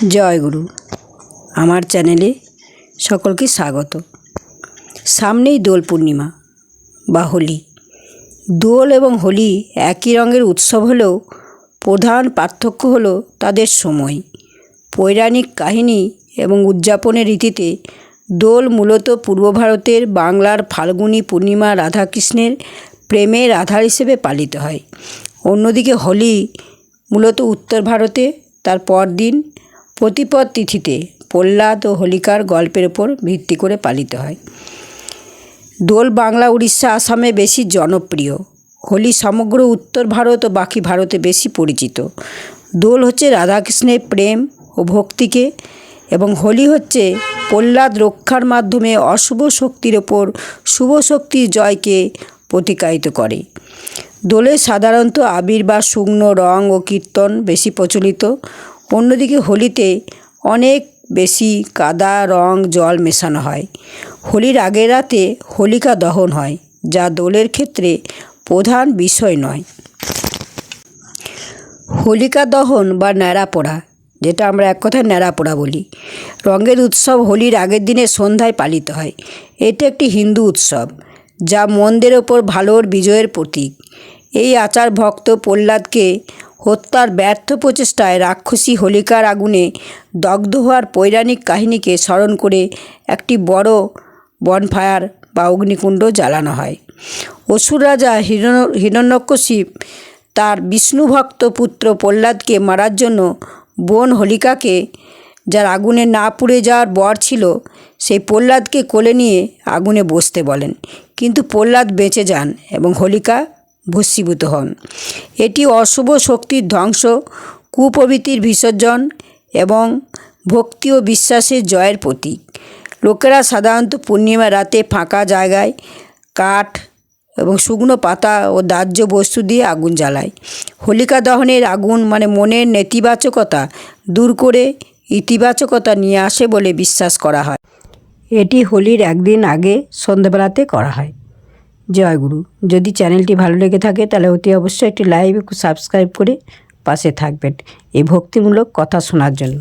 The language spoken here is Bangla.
জয় গুরু। আমার চ্যানেলে সকলকে স্বাগত। সামনেই দোল পূর্ণিমা বা হোলি। দোল এবং হোলি একই রঙের উৎসব হলেও প্রধান পার্থক্য হলো তাদের সময়। পৌরাণিক কাহিনী এবং উদযাপনের রীতিতে দোল মূলত পূর্ব ভারতের বাংলার ফাল্গুনী পূর্ণিমা রাধাকৃষ্ণের প্রেমের আধার হিসেবে পালিত হয়। অন্যদিকে হোলি মূলত উত্তর ভারতে তার পরদিন প্রতিপদ তিথিতে প্রহ্লাদ ও হোলিকার গল্পের ওপর ভিত্তি করে পালিত হয়। দোল বাংলা, উড়িষ্যা, আসামে বেশি জনপ্রিয়। হোলি সমগ্র উত্তর ভারত ও বাকি ভারতে বেশি পরিচিত। দোল হচ্ছে রাধাকৃষ্ণের প্রেম ও ভক্তিকে এবং হোলি হচ্ছে প্রহ্লাদ রক্ষার মাধ্যমে অশুভ শক্তির ওপর শুভ শক্তির জয়কে প্রতিকায়িত করে। দোলে সাধারণত আবির বা শুকনো রং ও কীর্তন বেশি প্রচলিত। অন্যদিকে হোলিতে অনেক বেশি কাদা, রং, জল মেশানো হয়। হোলির আগের রাতে হোলিকা দহন হয়, যা দোলের ক্ষেত্রে প্রধান বিষয় নয়। হোলিকা দহন বা ন্যাড়া পোড়া, যেটা আমরা এক কথায় ন্যাড়া পোড়া বলি, রঙের উৎসব হোলির আগের দিনে সন্ধ্যায় পালিত হয়। এটি একটি হিন্দু উৎসব যা মন্দের ওপর ভালোর বিজয়ের প্রতীক। এই আচার ভক্ত প্রহ্লাদকে হত্যার ব্যর্থ প্রচেষ্টায় রাক্ষসী হোলিকার আগুনে দগ্ধ হওয়ার পৌরাণিক কাহিনীকে স্মরণ করে একটি বড় বনফায়ার বা অগ্নিকুণ্ড জ্বালানো হয়। অসুর রাজা হিরণ্যকশিপ তার বিষ্ণুভক্ত পুত্র প্রহ্লাদকে মারার জন্য বোন হোলিকাকে, যার আগুনে না পুড়ে যাওয়ার বর ছিল, সেই প্রহ্লাদকে কোলে নিয়ে আগুনে বসতে বলেন। কিন্তু প্রহ্লাদ বেঁচে যান এবং হোলিকা ভস্মীভূত হন। এটি অশুভ শক্তির ধ্বংস, কুপ্রবৃত্তির বিসর্জন এবং ভক্তি ও বিশ্বাসের জয়ের প্রতীক। লোকেরা সাধারণত পূর্ণিমা রাতে ফাঁকা জায়গায় কাঠ এবং শুকনো পাতা ও দাহ্য বস্তু দিয়ে আগুন জ্বালায়। হোলিকা দহনের আগুন মনের নেতিবাচকতা দূর করে ইতিবাচকতা নিয়ে আসে বলে বিশ্বাস করা হয়। এটি হোলির একদিন আগে সন্ধ্যাবেলাতে করা হয়। জয় গুরু। যদি চ্যানেলটি ভালো লেগে থাকে তাহলে অতি অবশ্যই একটি লাইক ও সাবস্ক্রাইব করে পাশে থাকবেন এই ভক্তিমূলক কথা শোনার জন্য।